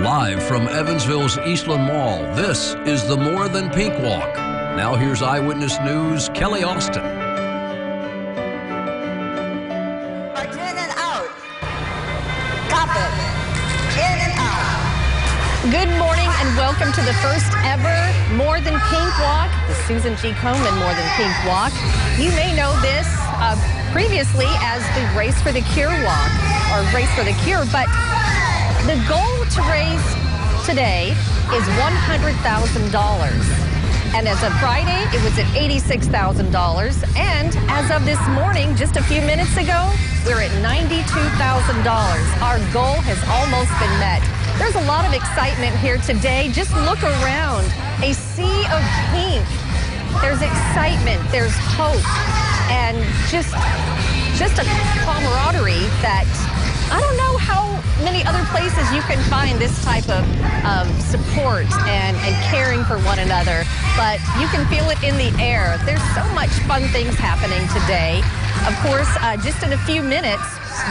Live from Evansville's Eastland Mall, this is the More Than Pink Walk. Now here's Eyewitness News' Kelly Austin. In and out. Cop it. In and out. Good morning and welcome to the first ever More Than Pink Walk, the Susan G. Komen More Than Pink Walk. You may know this previously as the Race for the Cure Walk, or Race for the Cure, but the goal to raise today is $100,000. And as of Friday, it was at $86,000. And as of this morning, just a few minutes ago, we're at $92,000. Our goal has almost been met. There's a lot of excitement here today. Just look around. A sea of pink. There's excitement, there's hope, and just a camaraderie that I don't know how many other places you can find this type of support and caring for one another, but you can feel it in the air. There's so much fun things happening today. Of course, just in a few minutes,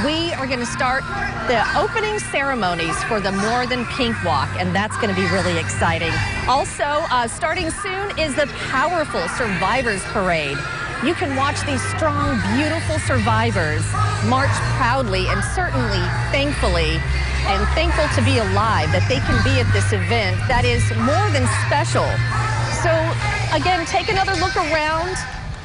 we are going to start the opening ceremonies for the More Than Pink Walk, and that's going to be really exciting. Also, starting soon is the powerful Survivors Parade. You can watch these strong, beautiful survivors march proudly and certainly thankfully and thankful to be alive, that they can be at this event that is more than special. So again, take another look around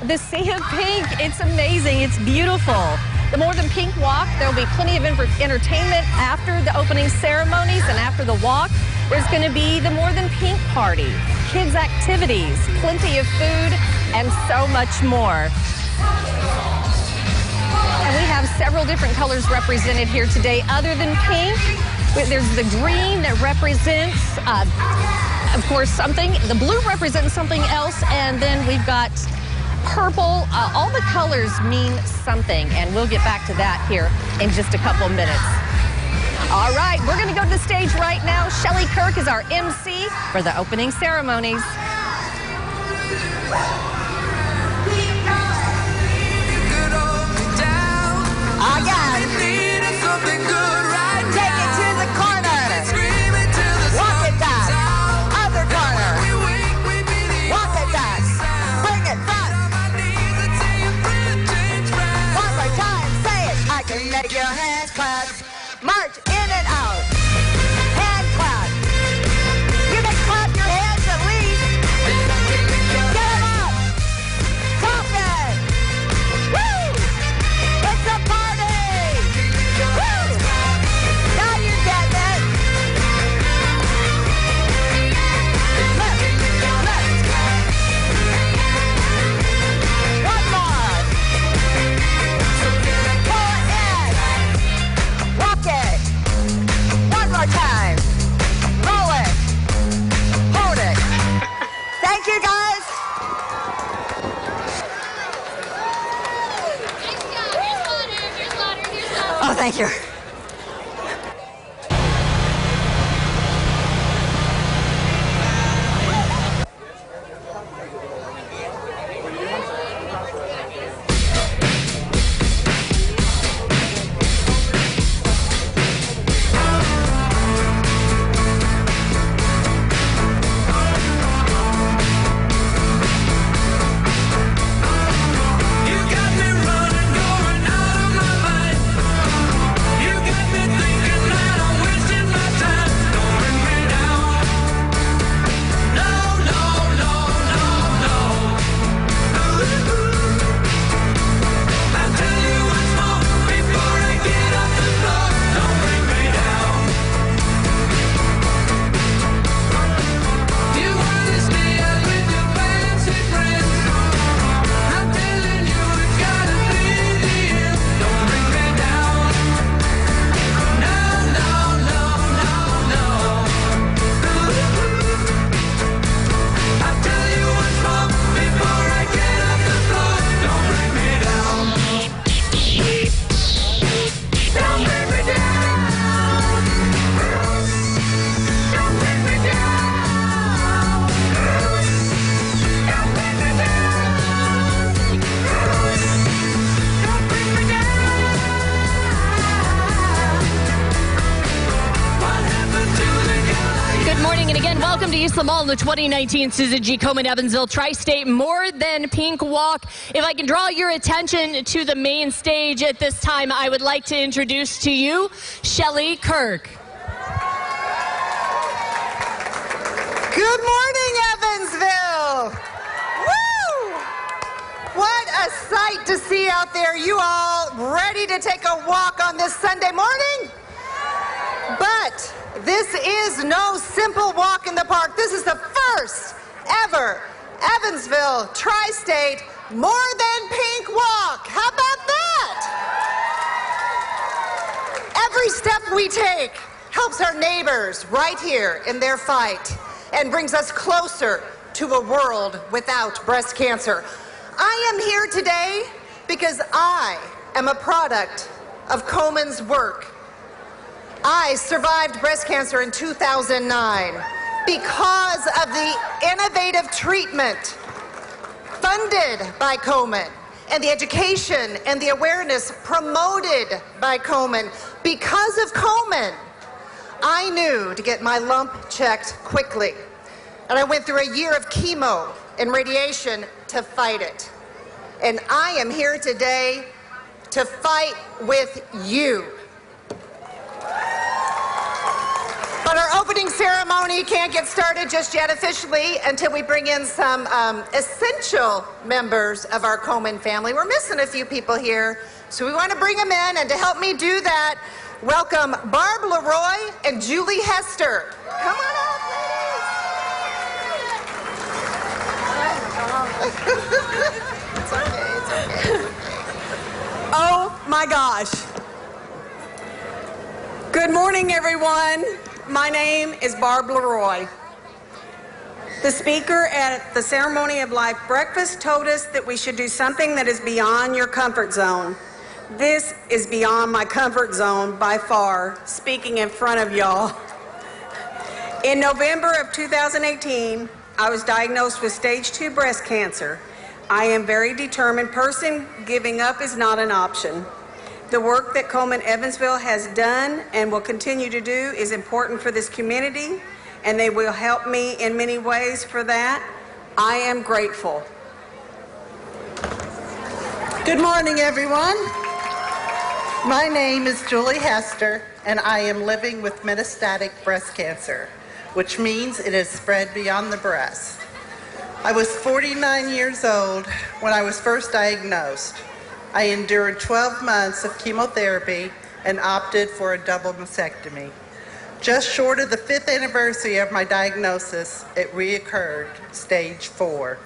the sea of pink. It's amazing. It's beautiful. The More Than Pink Walk, there'll be plenty of entertainment after the opening ceremonies, and after the walk, there's going to be the More Than Pink party, kids activities, plenty of food, and so much more. And we have several different colors represented here today other than pink. There's the green that represents, of course, something. The blue represents something else, and then we've got purple. All the colors mean something, and we'll get back to that here in just a couple minutes. All right, we're going to go to the stage right now. Shelly Kirk is our MC for the opening ceremonies. Again. Take it to the corner. Walk it back. Other corner. Walk it back. Bring it back. One more time. Say it. I can make your hands clap. March in and out. Hand clap. You can clap your hands at least. Get them up. Clap it. Woo! It's a party. Woo! Now you're getting it. Left. One more. Pull it in. Walk it. One more time. Roll it. Hold it. Thank you, guys. Oh, thank you. You got me running, going out of my mind. Morning, and again, welcome to Isla Mall in the 2019 Susan G. Komen Evansville Tri-State More Than Pink Walk. If I can draw your attention to the main stage at this time, I would like to introduce to you Shelly Kirk. Good morning, Evansville. Woo! What a sight to see out there. You all ready to take a walk on this Sunday morning? But this is no simple walk in the park. This is the first ever Evansville Tri-State More Than Pink Walk. How about that? Every step we take helps our neighbors right here in their fight and brings us closer to a world without breast cancer. I am here today because I am a product of Komen's work. I survived breast cancer in 2009 because of the innovative treatment funded by Komen and the education and the awareness promoted by Komen. Because of Komen, I knew to get my lump checked quickly. And I went through a year of chemo and radiation to fight it. And I am here today to fight with you. But our opening ceremony can't get started just yet officially until we bring in some essential members of our Komen family. We're missing a few people here, so we want to bring them in. And to help me do that, welcome Barb Leroy and Julie Hester. Come on up, ladies. It's okay, it's okay. Oh my gosh. Good morning, everyone. My name is Barb Leroy. The speaker at the Ceremony of Life breakfast told us that we should do something that is beyond your comfort zone. This is beyond my comfort zone by far, speaking in front of y'all. In November of 2018, I was diagnosed with stage 2 breast cancer. I am a very determined person. Giving up is not an option. The work that Komen Evansville has done and will continue to do is important for this community, and they will help me in many ways for that. I am grateful. Good morning, everyone. My name is Julie Hester, and I am living with metastatic breast cancer, which means it has spread beyond the breast. I was 49 years old when I was first diagnosed. I endured 12 months of chemotherapy and opted for a double mastectomy. Just short of the 5th anniversary of my diagnosis, it reoccurred, stage 4.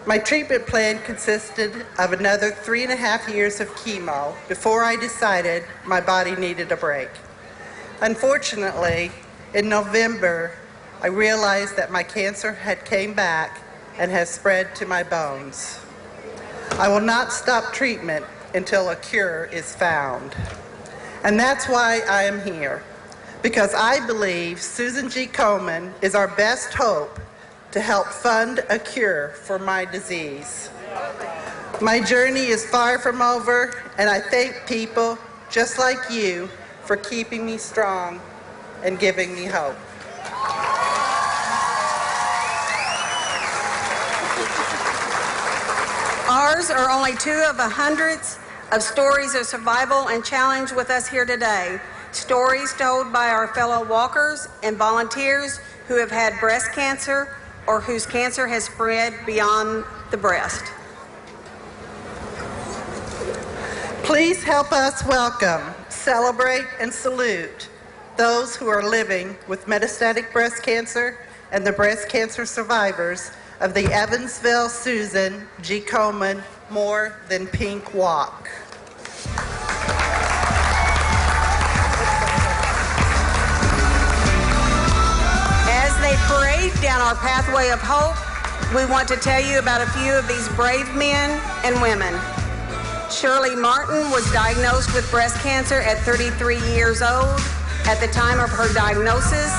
My treatment plan consisted of another 3.5 years of chemo before I decided my body needed a break. Unfortunately, in November, I realized that my cancer had came back and has spread to my bones. I will not stop treatment until a cure is found. And that's why I am here, because I believe Susan G. Komen is our best hope to help fund a cure for my disease. My journey is far from over, and I thank people just like you for keeping me strong and giving me hope. Ours are only 2 of the hundreds of stories of survival and challenge with us here today. Stories told by our fellow walkers and volunteers who have had breast cancer or whose cancer has spread beyond the breast. Please help us welcome, celebrate, and salute those who are living with metastatic breast cancer and the breast cancer survivors of the Evansville Susan G. Komen More Than Pink Walk. As they parade down our pathway of hope, we want to tell you about a few of these brave men and women. Shirley Martin was diagnosed with breast cancer at 33 years old. At the time of her diagnosis,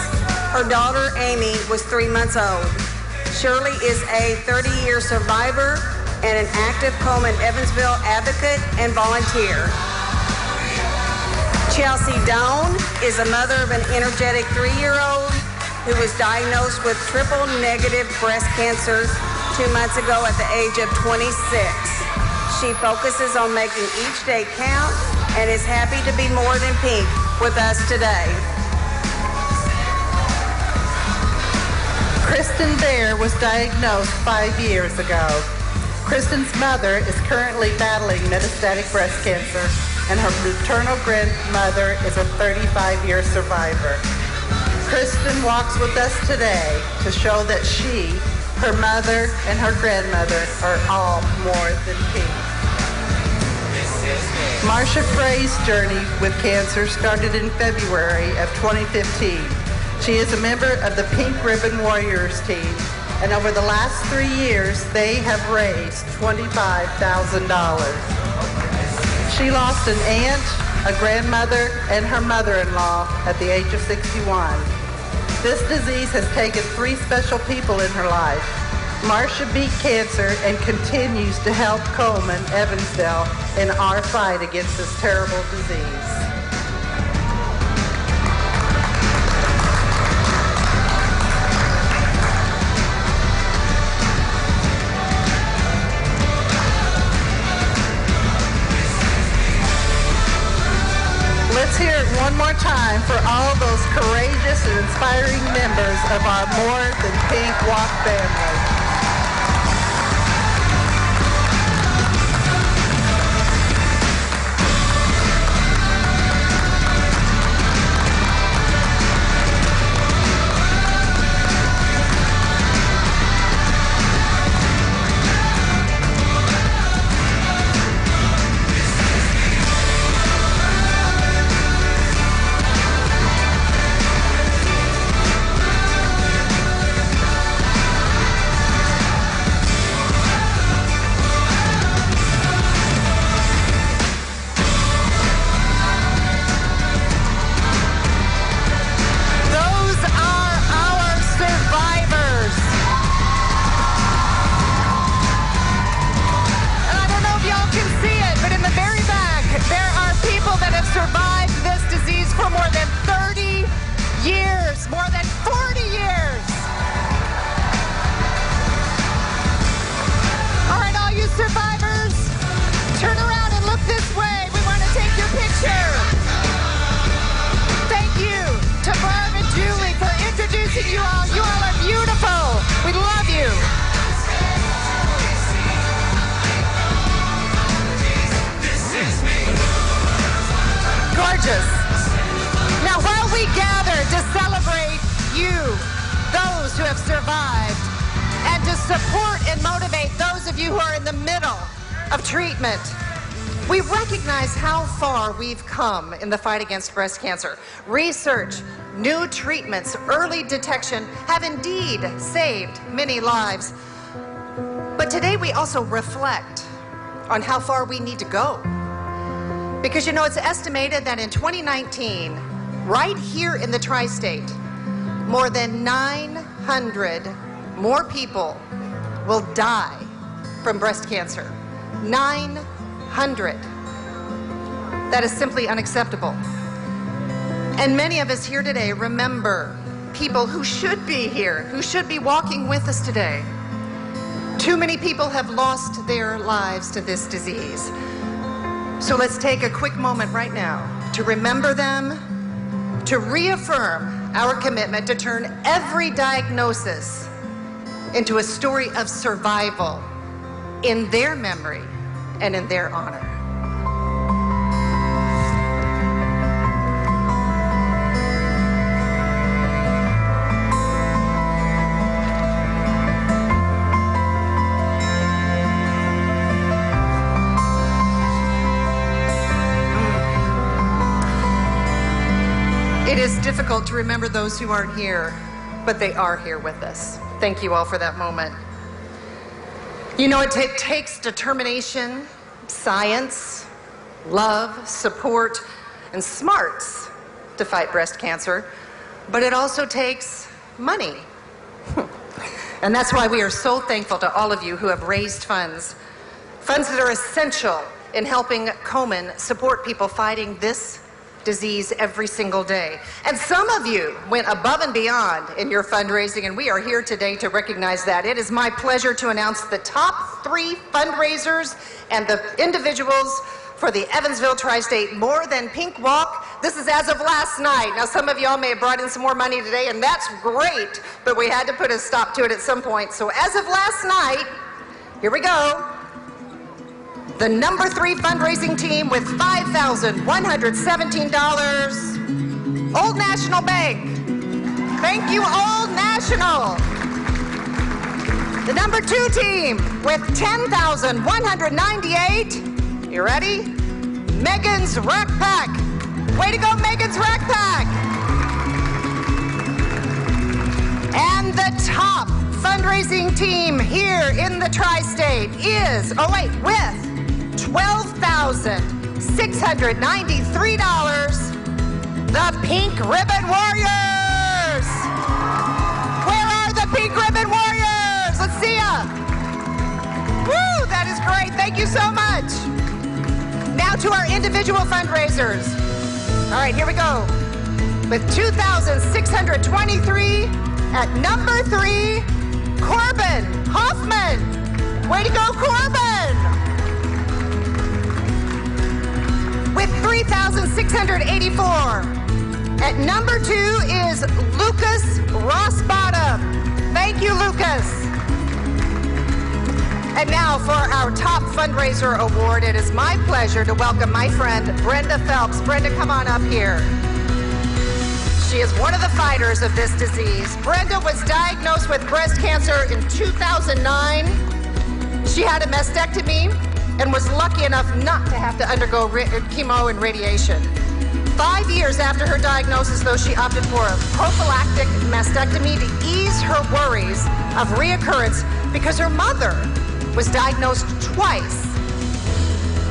her daughter Amy was 3 months old. Shirley is a 30-year survivor and an active Komen Evansville advocate and volunteer. Chelsea Doan is a mother of an energetic 3-year-old. who was diagnosed with triple-negative breast cancer 2 months ago at the age of 26. She focuses on making each day count and is happy to be more than pink with us today. Kristen Bear was diagnosed 5 years ago. Kristen's mother is currently battling metastatic breast cancer, and her maternal grandmother is a 35-year survivor. Kristen walks with us today to show that she, her mother, and her grandmother are all more than pink. Marcia Frey's journey with cancer started in February of 2015. She is a member of the Pink Ribbon Warriors team, and over the last 3 years, they have raised $25,000. She lost an aunt, a grandmother, and her mother-in-law at the age of 61. This disease has taken 3 special people in her life. Marcia beat cancer and continues to help Komen Evansville in our fight against this terrible disease. Let's hear it one more time for all those courageous and inspiring members of our More Than Pink Walk family. Survived this disease for more than 30 years, more than 40 years. All right, all you survivors, turn around and look this way. We want to take your picture. Thank you to Barb and Julie for introducing you all. You all are beautiful. We love you. Gorgeous. Now, while we gather to celebrate you, those who have survived, and to support and motivate those of you who are in the middle of treatment, we recognize how far we've come in the fight against breast cancer. Research, new treatments, early detection have indeed saved many lives. But today we also reflect on how far we need to go. Because, you know, it's estimated that in 2019, right here in the tri-state, more than 900 more people will die from breast cancer. 900. That is simply unacceptable. And many of us here today remember people who should be here, who should be walking with us today. Too many people have lost their lives to this disease. So let's take a quick moment right now to remember them, to reaffirm our commitment to turn every diagnosis into a story of survival in their memory and in their honor. It is difficult to remember those who aren't here, but they are here with us. Thank you all for that moment. You know, it takes determination, science, love, support, and smarts to fight breast cancer, but it also takes money. And that's why we are so thankful to all of you who have raised funds that are essential in helping Komen support people fighting this disease every single day. And some of you went above and beyond in your fundraising, and we are here today to recognize that. It is my pleasure to announce the top 3 fundraisers and the individuals for the Evansville Tri-State More Than Pink Walk. This is as of last night. Now, some of y'all may have brought in some more money today, and that's great, but we had to put a stop to it at some point. So as of last night, here we go. The number 3 fundraising team with $5,117, Old National Bank. Thank you, Old National. The number 2 team with $10,198. You ready? Megan's Rack Pack. Way to go, Megan's Rack Pack. And the top fundraising team here in the Tri-State is, with $12,693, the Pink Ribbon Warriors. Where are the Pink Ribbon Warriors? Let's see ya. Woo, that is great. Thank you so much. Now to our individual fundraisers. All right, here we go. With $2,623 at number 3, Corbin Hoffman. Way to go, Corbin. With $3,684. At number 2 is Lucas Rossbottom. Thank you, Lucas. And now for our top fundraiser award, it is my pleasure to welcome my friend Brenda Phelps. Brenda, come on up here. She is one of the fighters of this disease. Brenda was diagnosed with breast cancer in 2009. She had a mastectomy and was lucky enough not to have to undergo chemo and radiation. 5 years after her diagnosis, though, she opted for a prophylactic mastectomy to ease her worries of reoccurrence because her mother was diagnosed twice.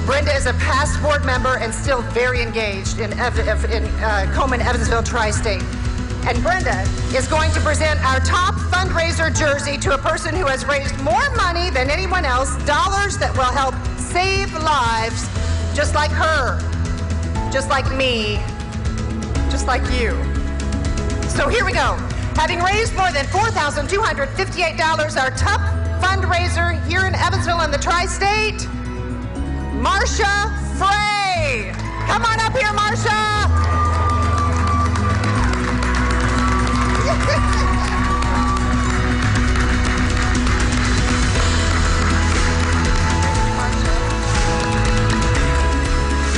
Brenda is a past board member and still very engaged in Komen Evansville Tri-State. And Brenda is going to present our top fundraiser jersey to a person who has raised more money than anyone else, dollars that will help save lives, just like her, just like me, just like you. So here we go. Having raised more than $4,258, our top fundraiser here in Evansville and the Tri-State, Marcia Frey. Come on up here, Marcia.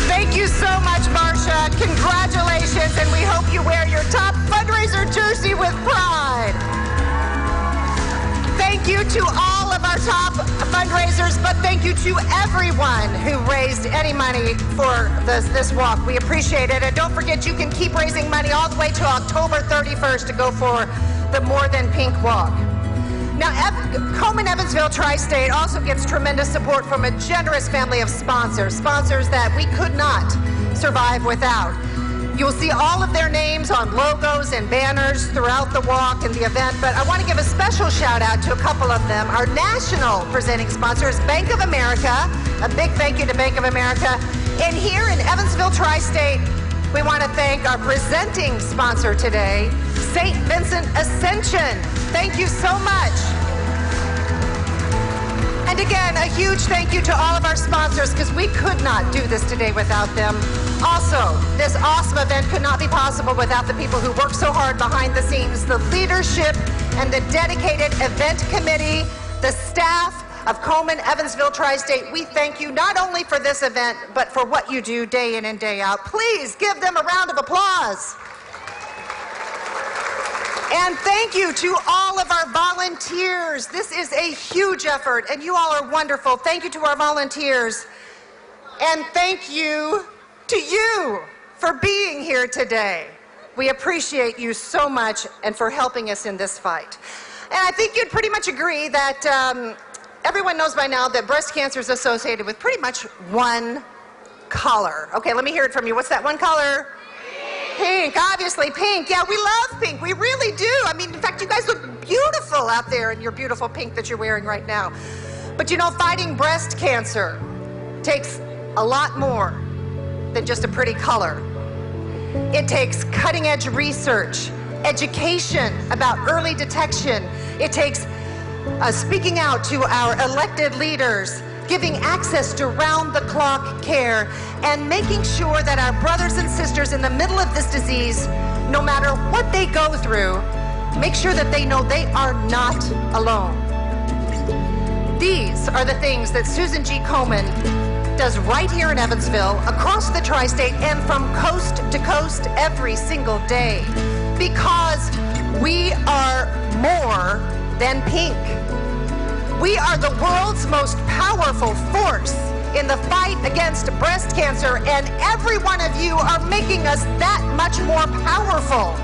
Thank you so much, Marcia. Congratulations, and we hope you wear your top fundraiser jersey with pride. Thank you to all of our top fundraisers, but thank you to everyone who raised any money for this walk. We appreciate it. And don't forget, you can keep raising money all the way to October 31st to go for the More Than Pink Walk. Now, Komen Evansville Tri-State also gets tremendous support from a generous family of sponsors that we could not survive without. You'll see all of their names on logos and banners throughout the walk and the event, but I want to give a special shout out to a couple of them. Our national presenting sponsor is Bank of America. A big thank you to Bank of America. And here in Evansville Tri-State, we want to thank our presenting sponsor today, St. Vincent Ascension. Thank you so much. And again, a huge thank you to all of our sponsors, because we could not do this today without them. Also, this awesome event could not be possible without the people who work so hard behind the scenes, the leadership and the dedicated event committee, the staff of Komen Evansville Tri-State. We thank you not only for this event, but for what you do day in and day out. Please give them a round of applause. And thank you to all of our volunteers. This is a huge effort, and you all are wonderful. Thank you to our volunteers. And thank you to you for being here today. We appreciate you so much and for helping us in this fight. And I think you'd pretty much agree that everyone knows by now that breast cancer is associated with pretty much one color. Okay, let me hear it from you. What's that one color? Pink, obviously pink. Yeah, we love pink. We really do. I mean, in fact, you guys look beautiful out there in your beautiful pink that you're wearing right now. But you know, fighting breast cancer takes a lot more than just a pretty color. It takes cutting-edge research, education about early detection. It takes speaking out to our elected leaders, giving access to round-the-clock care, and making sure that our brothers and sisters in the middle of this disease, no matter what they go through, make sure that they know they are not alone. These are the things that Susan G. Komen does right here in Evansville, across the tri-state, and from coast to coast every single day. Because we are more than pink. We are the world's most powerful force in the fight against breast cancer, and every one of you are making us that much more powerful.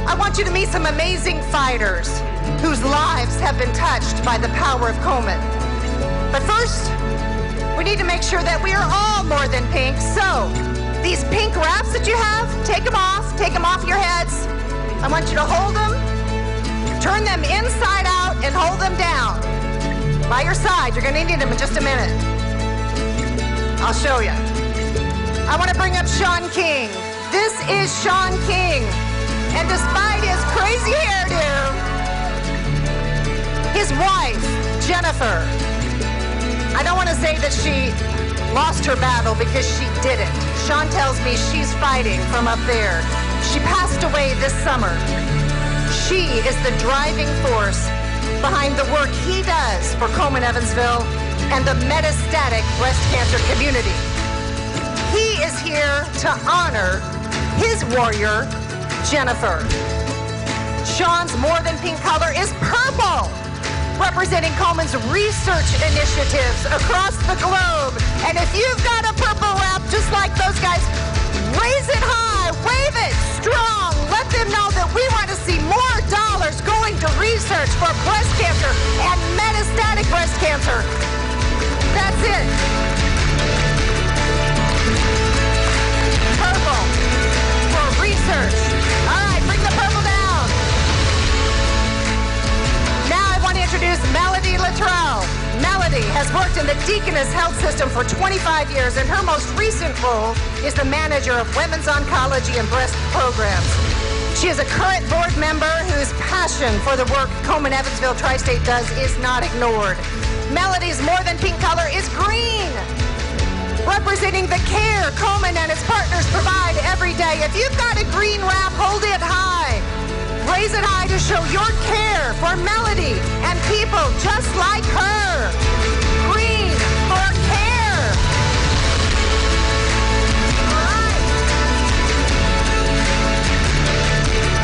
I want you to meet some amazing fighters whose lives have been touched by the power of Komen. But first, we need to make sure that we are all more than pink. So, these pink wraps that you have, take them off your heads. I want you to hold them, turn them inside out, and hold them down. By your side, you're gonna need them in just a minute. I'll show you. I wanna bring up Sean King. This is Sean King. And despite his crazy hairdo, his wife, Jennifer, I don't want to say that she lost her battle because she didn't. Sean tells me she's fighting from up there. She passed away this summer. She is the driving force behind the work he does for Komen Evansville and the metastatic breast cancer community. He is here to honor his warrior, Jennifer. Sean's more than pink color is purple, representing Komen's research initiatives across the globe. And if you've got a purple wrap just like those guys, raise it high, wave it strong. Let them know that we want to see more dollars going to research for breast cancer and metastatic breast cancer. That's it. Purple for research. All right, bring the purple down. Now I want to introduce Melody Luttrell. Melody has worked in the Deaconess Health System for 25 years, and her most recent role is the manager of women's oncology and breast programs. She is a current board member whose passion for the work Komen Evansville Tri-State does is not ignored. Melody's more than pink color is green, representing the care Komen and his partners provide every day. If you've got a green wrap, hold it high. Raise it high to show your care for Melody and people just like her. Green for care.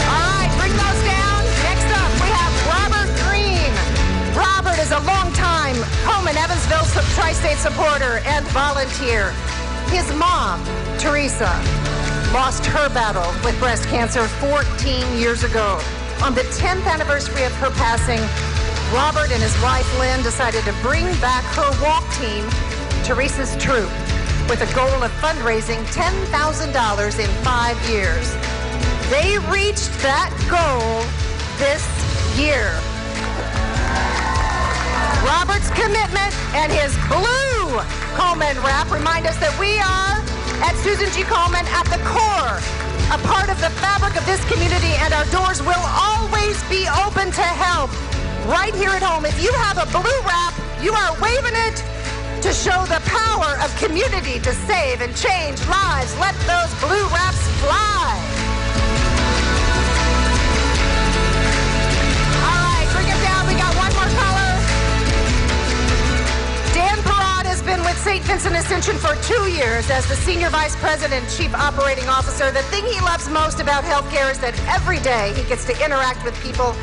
All right, bring those down. Next up, we have Robert Green. Robert is a longtime Komen Evansville Tri-State supporter and volunteer. His mom, Teresa, lost her battle with breast cancer 14 years ago. On the 10th anniversary of her passing, Robert and his wife Lynn decided to bring back her walk team, Teresa's Troop, with a goal of fundraising $10,000 in 5 years. They reached that goal this year. Robert's commitment and his blue Komen wrap remind us that we are, at Susan G. Komen, at the core, a part of the fabric of this community, and our doors will always be open to help. Right here at home, if you have a blue wrap, you are waving it to show the power of community to save and change lives. Let those blue wraps fly. All right, bring it down. We got one more color. Dan Perrott has been with St. Vincent Ascension for 2 years as the Senior Vice President and Chief Operating Officer. The thing he loves most about healthcare is that every day he gets to interact with people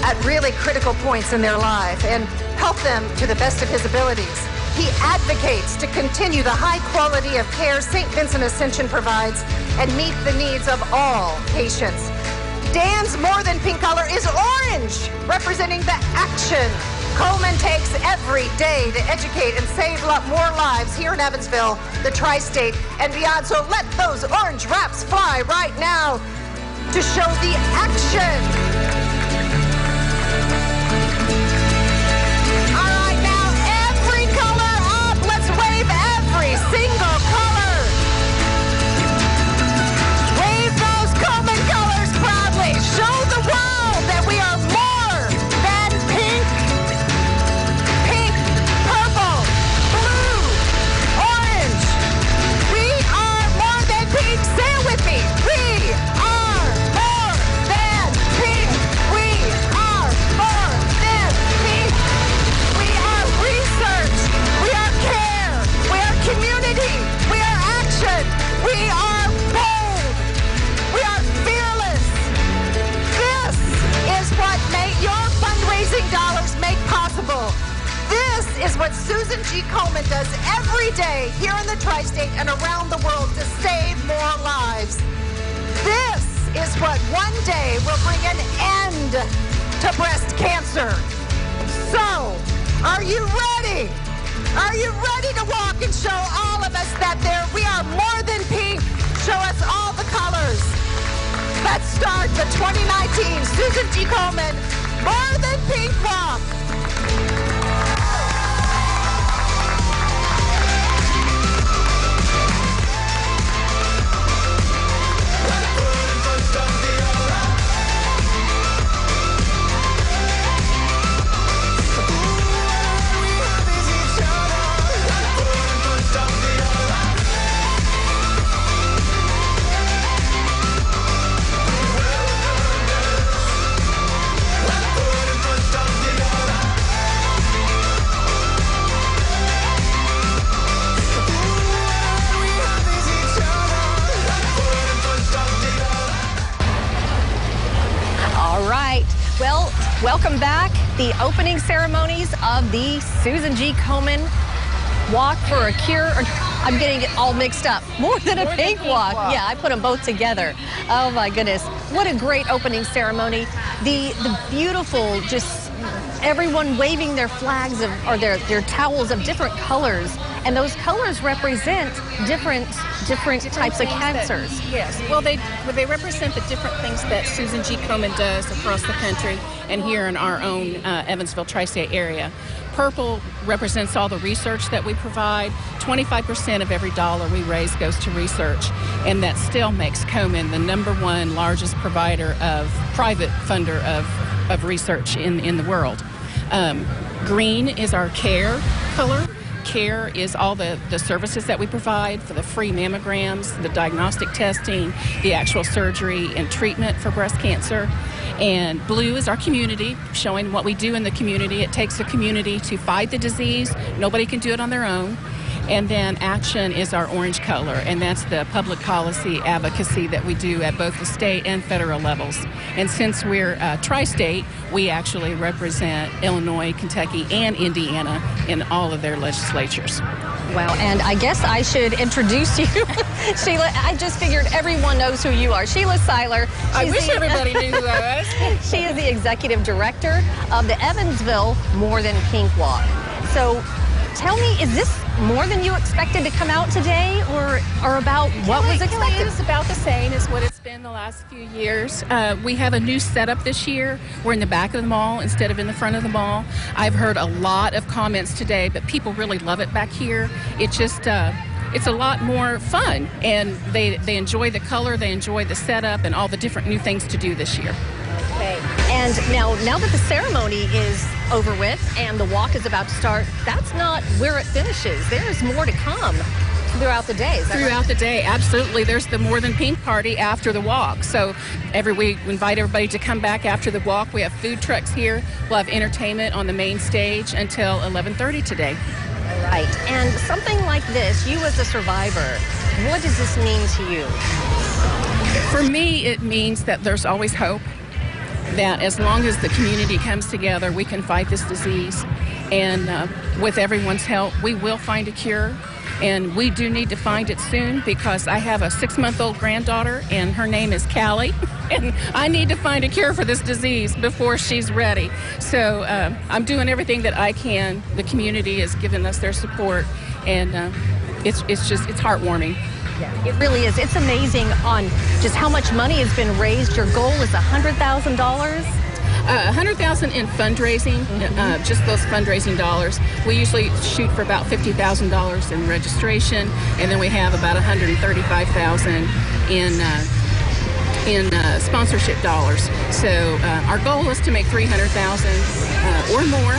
at really critical points in their life and help them to the best of his abilities. He advocates to continue the high quality of care St. Vincent Ascension provides and meet the needs of all patients. Dan's more than pink color is orange, representing the action Komen takes every day to educate and save more lives here in Evansville, the Tri-State, and beyond. So let those orange wraps fly right now to show the action. All right, now every color up. Let's wave every single color. Komen does every day here in the tri-state and around the world to save more lives. This is what one day will bring an end to breast cancer. So, are you ready? Are you ready to walk and show all of us that we are more than pink? Show us all the colors. Let's start the 2019 Susan G. Komen More Than Pink Walk. Well, welcome back. The opening ceremonies of the Susan G. Komen Walk for a Cure. I'm getting it all mixed up. More than a pink walk. Yeah, I put them both together. Oh my goodness. What a great opening ceremony. The beautiful, just everyone waving their flags or their towels of different colors. And those colors represent different types of cancers. Yes. Well, they represent the different things that Susan G. Komen does across the country and here in our own Evansville tri-state area. Purple represents all the research that we provide. 25% of every dollar we raise goes to research, and that still makes Komen the #1 largest provider of private funder of research in the world. Green is our care color. Care is all the services that we provide for the free mammograms, the diagnostic testing, the actual surgery and treatment for breast cancer. And blue is our community, showing what we do in the community. It takes a community to fight the disease. Nobody can do it on their own. And then action is our orange color, and that's the public policy advocacy that we do at both the state and federal levels. And since we're tri-state, we actually represent Illinois, Kentucky, and Indiana in all of their legislatures. Wow, and I guess I should introduce you. Sheila, I just figured everyone knows who you are. Sheila Seiler. I wish everybody knew who I was. She is the executive director of the Evansville More Than Pink Walk. So tell me, is this more than you expected to come out today, or about what was expected? It's about the same as what it's been the last few years. We have a new setup this year. We're in the back of the mall instead of in the front of the mall. I've heard a lot of comments today, but people really love it back here. It's just it's a lot more fun, and they enjoy the color, they enjoy the setup, and all the different new things to do this year. Okay. And now that the ceremony is over with and the walk is about to start, that's not where it finishes. There's more to come throughout the day. Throughout the day, absolutely. There's the More Than Pink party after the walk. So every week we invite everybody to come back after the walk. We have food trucks here. We'll have entertainment on the main stage until 11:30 today. Right. And something like this, you as a survivor, what does this mean to you? For me, it means that there's always hope. That as long as the community comes together, we can fight this disease. And with everyone's help, we will find a cure. And we do need to find it soon, because I have a 6-month-old granddaughter, and her name is Callie. And I need to find a cure for this disease before she's ready. So I'm doing everything that I can. The community has given us their support, and it's heartwarming. Yeah, it really is. It's amazing on just how much money has been raised. Your goal is $100,000. $100,000 in fundraising, just those fundraising dollars. We usually shoot for about $50,000 in registration, and then we have about $135,000 in sponsorship dollars. So our goal is to make $300,000 or more.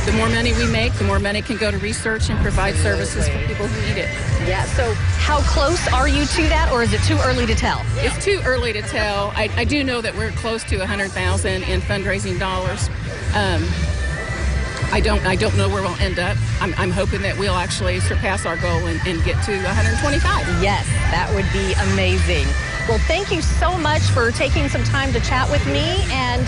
The more money we make, the more money can go to research and provide services for people who need it. Yeah, so how close are you to that, or is it too early to tell? It's too early to tell. I do know that we're close to $100,000 in fundraising dollars. I don't know where we'll end up. I'm hoping that we'll actually surpass our goal and get to 125. Yes, that would be amazing. Well, thank you so much for taking some time to chat with me, and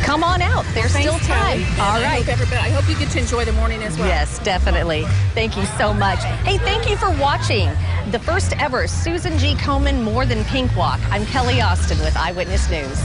come on out. There's still time. Kelly. All right. I hope you get to enjoy the morning as well. Yes, definitely. Thank you so much. Hey, thank you for watching the first ever Susan G. Komen More Than Pink Walk. I'm Kelly Austin with Eyewitness News.